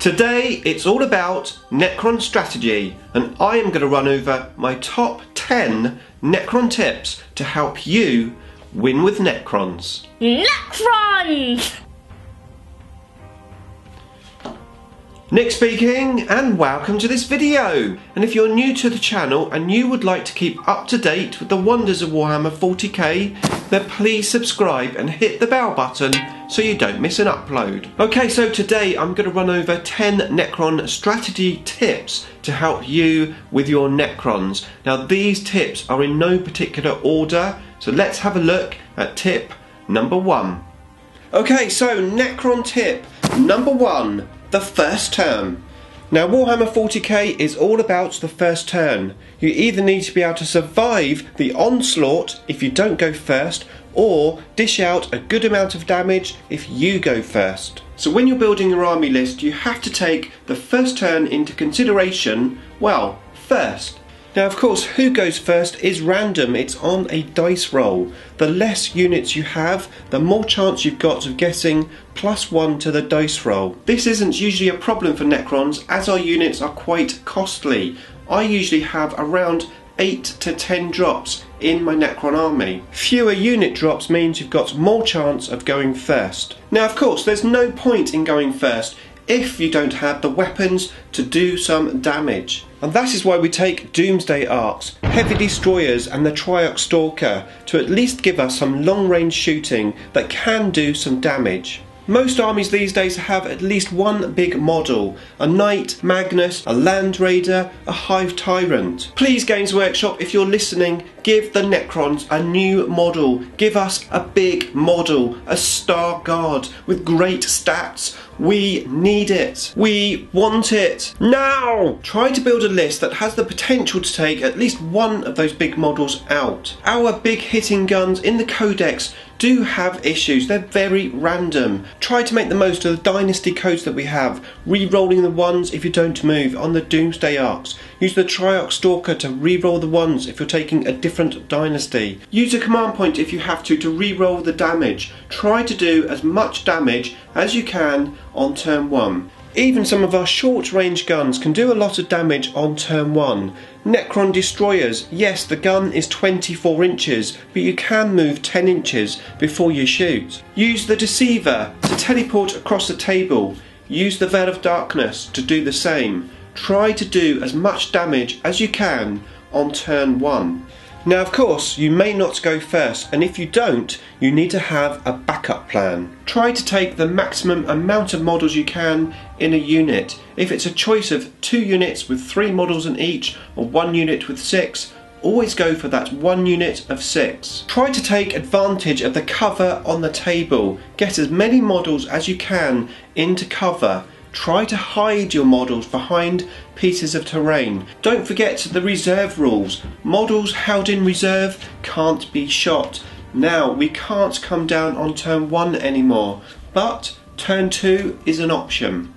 Today it's all about Necron Strategy, and I am going to run over my top 10 Necron tips to help you win with Necrons. Necrons! Nick speaking, and welcome to this video. And if you're new to the channel and you would like to keep up to date with the Wonders of Warhammer 40k, then please subscribe and hit the bell button so you don't miss an upload. Okay, so today I'm going to run over 10 Necron strategy tips to help you with your Necrons. Now these tips are in no particular order, so let's have a look at tip number 1. Okay, so Necron tip number 1. The first turn. Now Warhammer 40k is all about the first turn. You either need to be able to survive the onslaught if you don't go first, or dish out a good amount of damage if you go first. So when you're building your army list, you have to take the first turn into consideration, well, first. Now of course, who goes first is random, it's on a dice roll. The less units you have, the more chance you've got of getting +1 to the dice roll. This isn't usually a problem for Necrons, as our units are quite costly. I usually have around 8 to 10 drops in my Necron army. Fewer unit drops means you've got more chance of going first. Now of course, there's no point in going first if you don't have the weapons to do some damage. And that is why we take Doomsday Arcs, Heavy Destroyers and the Triarch Stalker to at least give us some long range shooting that can do some damage. Most armies these days have at least one big model, a Knight, Magnus, a Land Raider, a Hive Tyrant. Please Games Workshop, if you're listening, give the Necrons a new model. Give us a big model, a Star Guard with great stats. We need it. We want it. Now! Try to build a list that has the potential to take at least one of those big models out. Our big hitting guns in the Codex do have issues. They're very random. Try to make the most of the dynasty codes that we have, re-rolling the ones if you don't move on the Doomsday Arcs. Use the Triarch Stalker to re-roll the ones if you're taking a different dynasty. Use a command point if you have to re-roll the damage. Try to do as much damage as you can on turn 1. Even some of our short range guns can do a lot of damage on turn 1. Necron Destroyers, yes, the gun is 24 inches, but you can move 10 inches before you shoot. Use the Deceiver to teleport across the table. Use the Veil of Darkness to do the same. Try to do as much damage as you can on turn 1. Now of course, you may not go first, and if you don't, you need to have a backup plan. Try to take the maximum amount of models you can in a unit. If it's a choice of 2 units with 3 models in each, or 1 unit with 6, always go for that 1 unit of 6. Try to take advantage of the cover on the table. Get as many models as you can into cover. Try to hide your models behind pieces of terrain. Don't forget the reserve rules. Models held in reserve can't be shot. Now we can't come down on turn 1 anymore, but turn 2 is an option.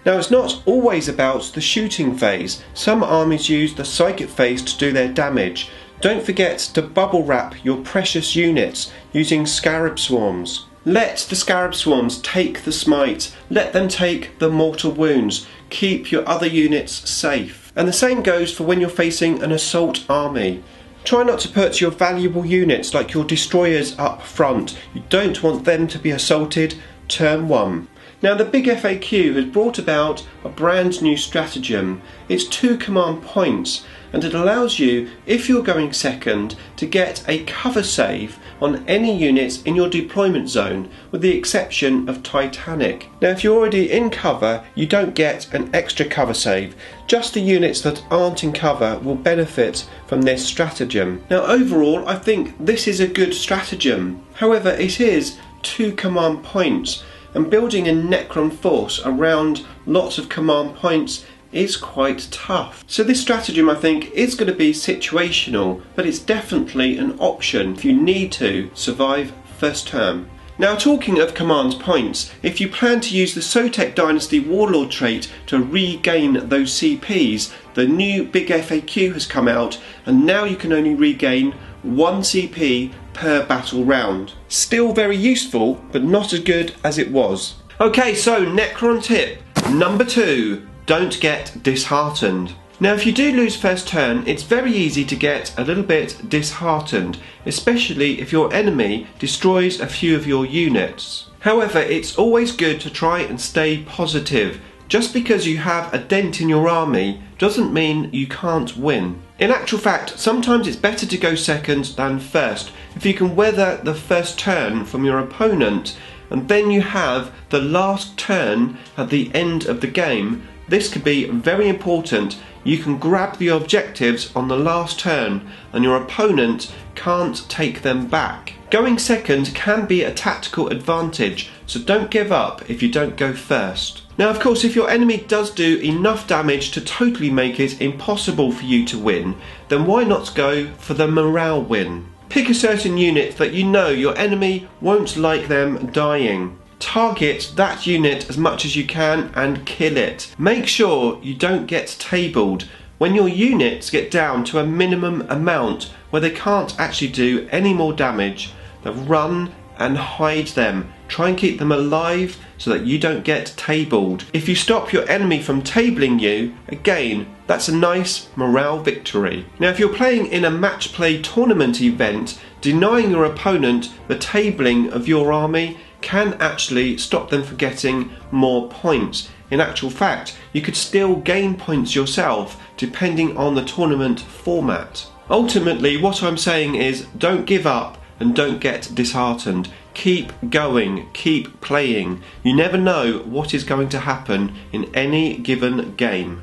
Now it's not always about the shooting phase. Some armies use the psychic phase to do their damage. Don't forget to bubble wrap your precious units using Scarab Swarms. Let the Scarab Swarms take the smite, let them take the mortal wounds, keep your other units safe. And the same goes for when you're facing an assault army. Try not to put your valuable units like your destroyers up front. You don't want them to be assaulted turn 1. Now the big FAQ has brought about a brand new stratagem. It's 2 command points, and it allows you, if you're going second, to get a cover save on any units in your deployment zone, with the exception of Titanic. Now if you're already in cover, you don't get an extra cover save. Just the units that aren't in cover will benefit from this stratagem. Now overall, I think this is a good stratagem. However, it is 2 command points, and building a Necron force around lots of command points is quite tough. So this stratagem, I think, is going to be situational, but it's definitely an option if you need to survive first term. Now talking of command points, if you plan to use the Sotek Dynasty Warlord trait to regain those CPs, the new big FAQ has come out, and now you can only regain 1 CP per battle round. Still very useful, but not as good as it was. Okay, so Necron tip number 2, don't get disheartened. Now if you do lose first turn, it's very easy to get a little bit disheartened, especially if your enemy destroys a few of your units. However, it's always good to try and stay positive. Just because you have a dent in your army doesn't mean you can't win. In actual fact, sometimes it's better to go second than first. If you can weather the first turn from your opponent, and then you have the last turn at the end of the game, this could be very important. You can grab the objectives on the last turn and your opponent can't take them back. Going second can be a tactical advantage, so don't give up if you don't go first. Now of course, if your enemy does do enough damage to totally make it impossible for you to win, then why not go for the morale win? Pick a certain unit that you know your enemy won't like them dying. Target that unit as much as you can and kill it. Make sure you don't get tabled. When your units get down to a minimum amount where they can't actually do any more damage, then run and hide them. Try and keep them alive so that you don't get tabled. If you stop your enemy from tabling you, again, that's a nice morale victory. Now if you're playing in a match play tournament event, denying your opponent the tabling of your army can actually stop them from getting more points. In actual fact, you could still gain points yourself depending on the tournament format. Ultimately, what I'm saying is don't give up and don't get disheartened. Keep going, keep playing. You never know what is going to happen in any given game.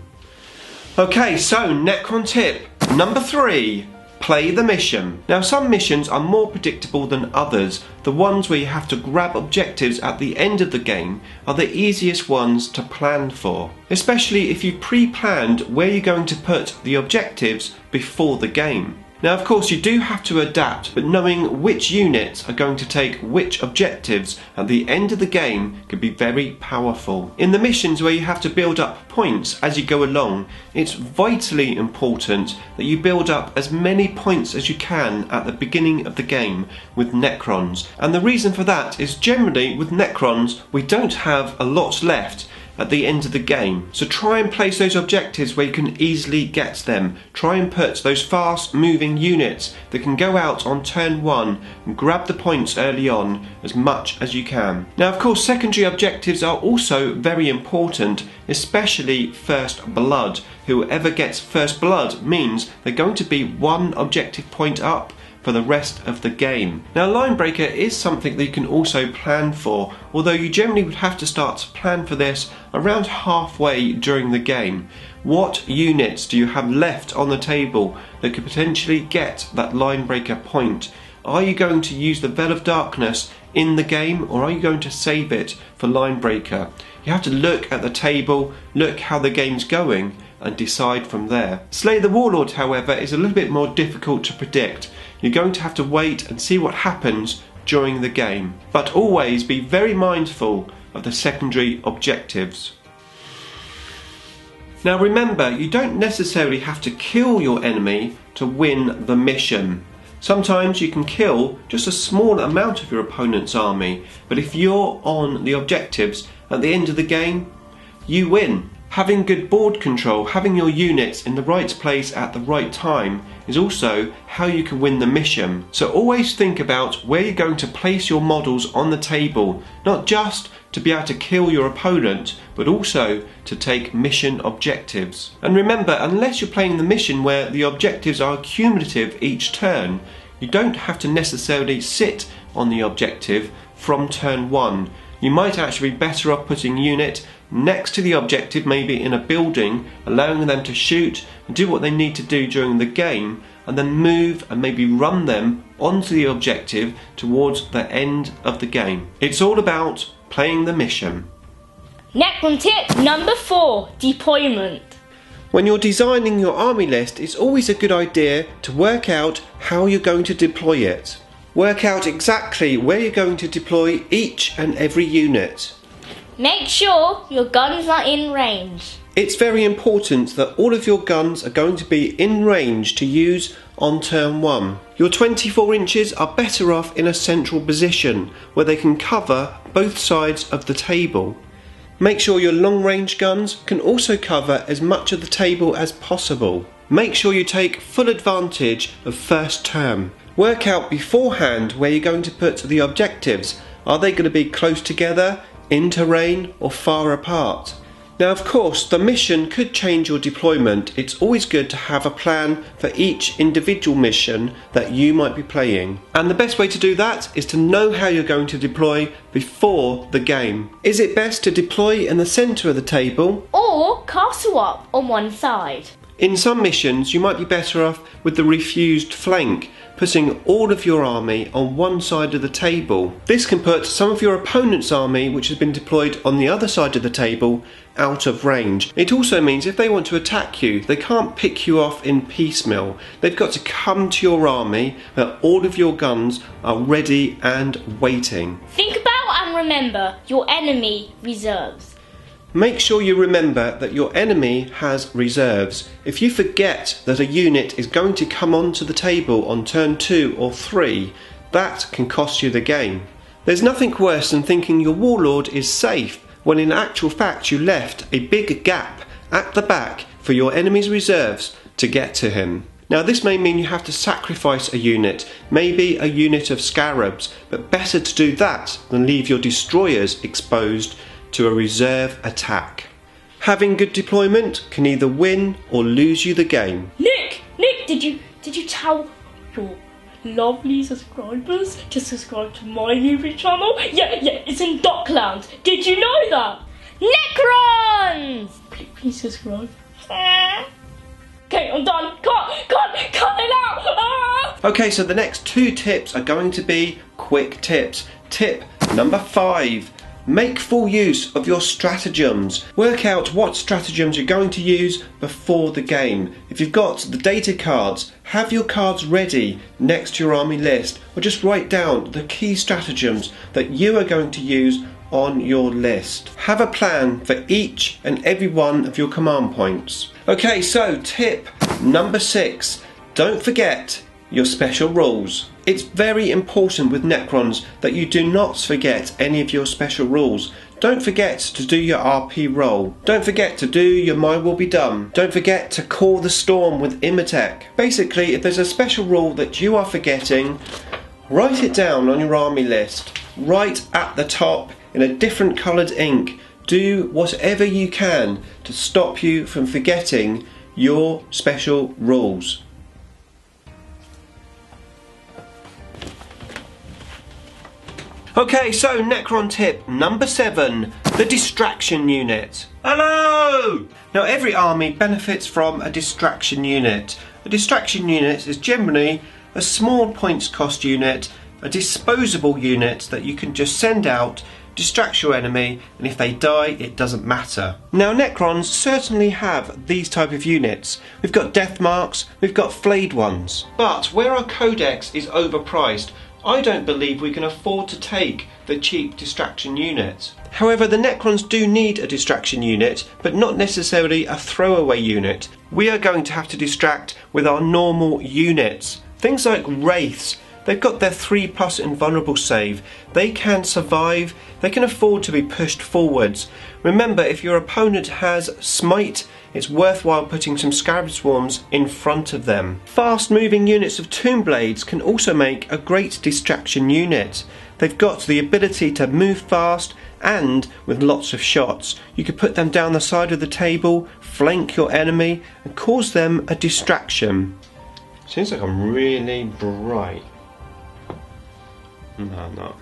Okay, so Necron tip number 3. Play the mission. Now some missions are more predictable than others. The ones where you have to grab objectives at the end of the game are the easiest ones to plan for. Especially if you pre-planned where you're going to put the objectives before the game. Now of course you do have to adapt, but knowing which units are going to take which objectives at the end of the game can be very powerful. In the missions where you have to build up points as you go along, it's vitally important that you build up as many points as you can at the beginning of the game with Necrons. And the reason for that is generally with Necrons we don't have a lot left at the end of the game. So try and place those objectives where you can easily get them. Try and put those fast moving units that can go out on turn 1 and grab the points early on as much as you can. Now of course secondary objectives are also very important, especially first blood. Whoever gets first blood means they're going to be 1 objective point up for the rest of the game. Now line breaker is something that you can also plan for, although you generally would have to start to plan for this around halfway during the game. What units do you have left on the table that could potentially get that line breaker point? Are you going to use the Veil of Darkness in the game, or are you going to save it for line breaker? You have to look at the table, look how the game's going, and decide from there. Slay the Warlord, however, is a little bit more difficult to predict. You're going to have to wait and see what happens during the game. But always be very mindful of the secondary objectives. Now remember, you don't necessarily have to kill your enemy to win the mission. Sometimes you can kill just a small amount of your opponent's army, but if you're on the objectives at the end of the game, you win. Having good board control, having your units in the right place at the right time is also how you can win the mission. So always think about where you're going to place your models on the table, not just to be able to kill your opponent, but also to take mission objectives. And remember, unless you're playing the mission where the objectives are cumulative each turn, you don't have to necessarily sit on the objective from turn 1. You might actually be better off putting unit next to the objective, maybe in a building, allowing them to shoot and do what they need to do during the game, and then move and maybe run them onto the objective towards the end of the game. It's all about playing the mission. Necron tip number 4, deployment. When you're designing your army list, it's always a good idea to work out how you're going to deploy it. Work out exactly where you're going to deploy each and every unit. Make sure your guns are in range. It's very important that all of your guns are going to be in range to use on turn 1. Your 24 inches are better off in a central position where they can cover both sides of the table. Make sure your long range guns can also cover as much of the table as possible. Make sure you take full advantage of first turn. Work out beforehand where you're going to put the objectives. Are they going to be close together, in terrain, or far apart? Now, of course, the mission could change your deployment. It's always good to have a plan for each individual mission that you might be playing. And the best way to do that is to know how you're going to deploy before the game. Is it best to deploy in the centre of the table? Or castle up on one side? In some missions, you might be better off with the refused flank, putting all of your army on one side of the table. This can put some of your opponent's army, which has been deployed on the other side of the table, out of range. It also means if they want to attack you, they can't pick you off in piecemeal. They've got to come to your army where all of your guns are ready and waiting. Think about and remember your enemy reserves. Make sure you remember that your enemy has reserves. If you forget that a unit is going to come onto the table on turn 2 or 3, that can cost you the game. There's nothing worse than thinking your warlord is safe when in actual fact you left a big gap at the back for your enemy's reserves to get to him. Now this may mean you have to sacrifice a unit, maybe a unit of scarabs, but better to do that than leave your destroyers exposed to a reserve attack. Having good deployment can either win or lose you the game. Nick, did you tell your lovely subscribers to subscribe to my YouTube channel? Yeah, it's in Docklands. Did you know that? Necrons! Please subscribe. Okay, I'm done. Cut it out! Ah! Okay, so the next 2 tips are going to be quick tips. Tip number 5. Make full use of your stratagems. Work out what stratagems you're going to use before the game. If you've got the data cards, have your cards ready next to your army list, or just write down the key stratagems that you are going to use on your list. Have a plan for each and every one of your command points. Okay, so tip number 6. Don't forget your special rules. It's very important with Necrons that you do not forget any of your special rules. Don't forget to do your RP roll. Don't forget to do your My Will Be Done. Don't forget to call the storm with Imatech. Basically, if there's a special rule that you are forgetting, write it down on your army list, right at the top in a different coloured ink. Do whatever you can to stop you from forgetting your special rules. Okay, so Necron tip number 7, the distraction unit. Hello! Now every army benefits from a distraction unit. A distraction unit is generally a small points cost unit, a disposable unit that you can just send out, distract your enemy, and if they die it doesn't matter. Now Necrons certainly have these type of units. We've got death marks, we've got flayed ones. But where our codex is overpriced, I don't believe we can afford to take the cheap distraction unit. However, the Necrons do need a distraction unit, but not necessarily a throwaway unit. We are going to have to distract with our normal units. Things like Wraiths, they've got their 3+ invulnerable save. They can survive, they can afford to be pushed forwards. Remember, if your opponent has Smite, it's worthwhile putting some Scarab Swarms in front of them. Fast moving units of Tomb Blades can also make a great distraction unit. They've got the ability to move fast and with lots of shots. You could put them down the side of the table, flank your enemy and cause them a distraction. Seems like I'm really bright. No, I'm not.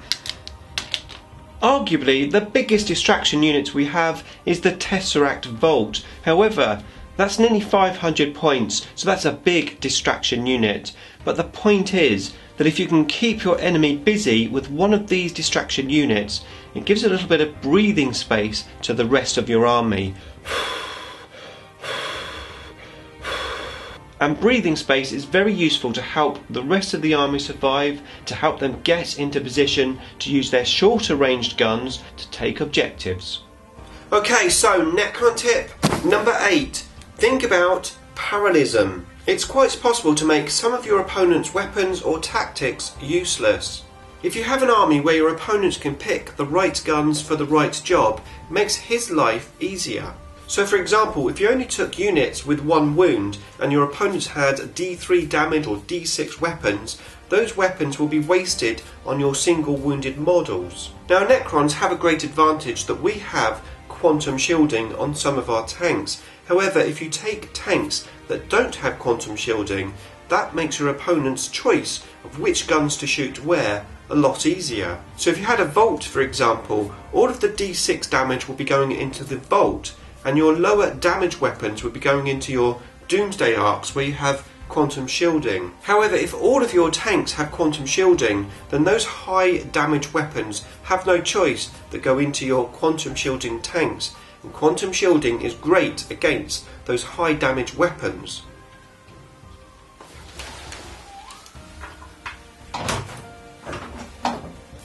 Arguably, the biggest distraction unit we have is the Tesseract Vault. However, that's nearly 500 points, so that's a big distraction unit. But the point is that if you can keep your enemy busy with one of these distraction units, it gives a little bit of breathing space to the rest of your army. And breathing space is very useful to help the rest of the army survive, to help them get into position to use their shorter ranged guns to take objectives. Okay, so Necron tip Number 8. Think about Paradism. It's quite possible to make some of your opponent's weapons or tactics useless. If you have an army where your opponent can pick the right guns for the right job, it makes his life easier. So for example, if you only took units with 1 wound and your opponent had D3 damage or D6 weapons, those weapons will be wasted on your single wounded models. Now Necrons have a great advantage that we have quantum shielding on some of our tanks. However, if you take tanks that don't have quantum shielding, that makes your opponent's choice of which guns to shoot where a lot easier. So if you had a Vault, for example, all of the D6 damage will be going into the Vault, and your lower damage weapons would be going into your Doomsday arcs where you have quantum shielding. However, if all of your tanks have quantum shielding, then those high damage weapons have no choice that go into your quantum shielding tanks, and quantum shielding is great against those high damage weapons.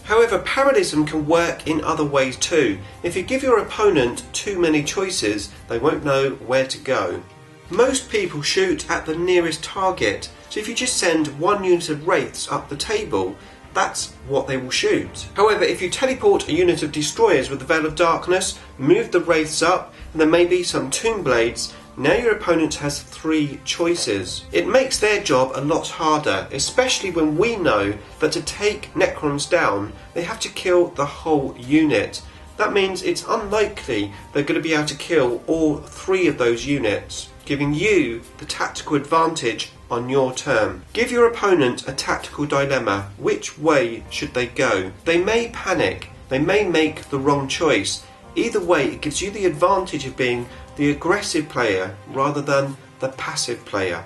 However, Paradism can work in other ways too. If you give your opponent too many choices, they won't know where to go. Most people shoot at the nearest target, so if you just send 1 unit of Wraiths up the table, that's what they will shoot. However, if you teleport a unit of Destroyers with the Veil of Darkness, move the Wraiths up, and there may be some Tomb Blades, now your opponent has 3 choices. It makes their job a lot harder, especially when we know that to take Necrons down, they have to kill the whole unit. That means it's unlikely they're going to be able to kill all 3 of those units, giving you the tactical advantage on your turn. Give your opponent a tactical dilemma. Which way should they go? They may panic, they may make the wrong choice. Either way, it gives you the advantage of being the aggressive player rather than the passive player.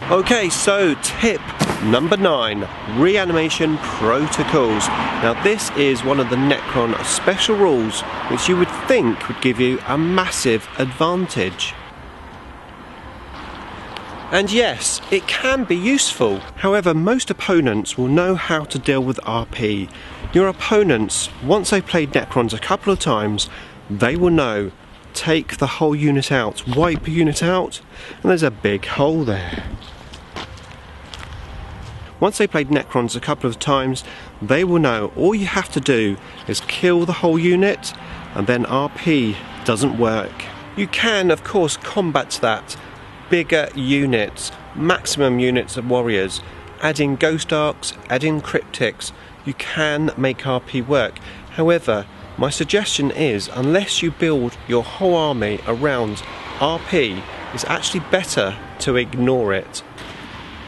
Okay, so tip number 9, Reanimation Protocols. Now this is one of the Necron special rules which you would think would give you a massive advantage. And yes, it can be useful. However, most opponents will know how to deal with RP. Your opponents, once they've played Necrons a couple of times, they will know, take the whole unit out, wipe a unit out, and there's a big hole there. Once they've played Necrons a couple of times, they will know all you have to do is kill the whole unit, and then RP doesn't work. You can, of course, combat that. Bigger units, maximum units of warriors, adding ghost arcs, adding cryptics, you can make RP work. However, my suggestion is, unless you build your whole army around RP, it's actually better to ignore it.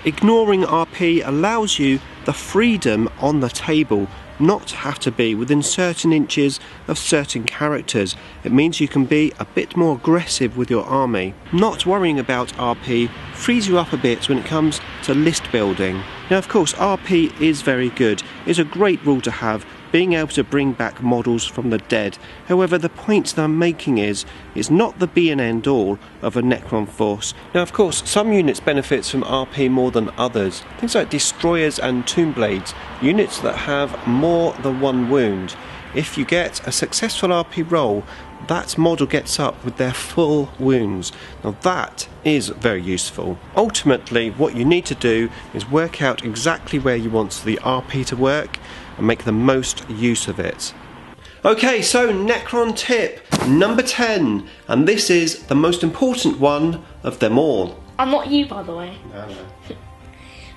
Ignoring RP allows you the freedom on the table not have to be within certain inches of certain characters. It means you can be a bit more aggressive with your army. Not worrying about RP frees you up a bit when it comes to list building. Now of course RP is very good, it's a great rule to have, being able to bring back models from the dead. However, the point that I'm making is, it's not the be and end all of a Necron force. Now of course, some units benefit from RP more than others. Things like Destroyers and Tomb Blades, units that have more than 1 wound. If you get a successful RP roll, that model gets up with their full wounds. Now that is very useful. Ultimately, what you need to do is work out exactly where you want the RP to work and make the most use of it. Okay, so Necron tip number 10, and this is the most important one of them all. I'm not you, by the way. No.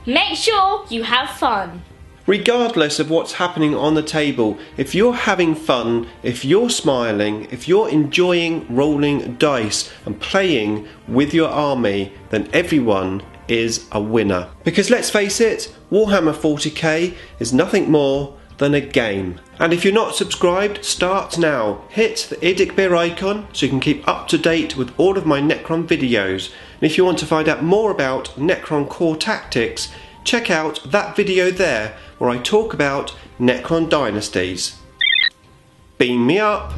Make sure you have fun. Regardless of what's happening on the table, if you're having fun, if you're smiling, if you're enjoying rolling dice and playing with your army, then everyone is a winner. Because let's face it, Warhammer 40k is nothing more than a game. And if you're not subscribed, start now. Hit the Edic Beer icon so you can keep up to date with all of my Necron videos. And if you want to find out more about Necron Core Tactics, check out that video there where I talk about Necron dynasties. Beam me up!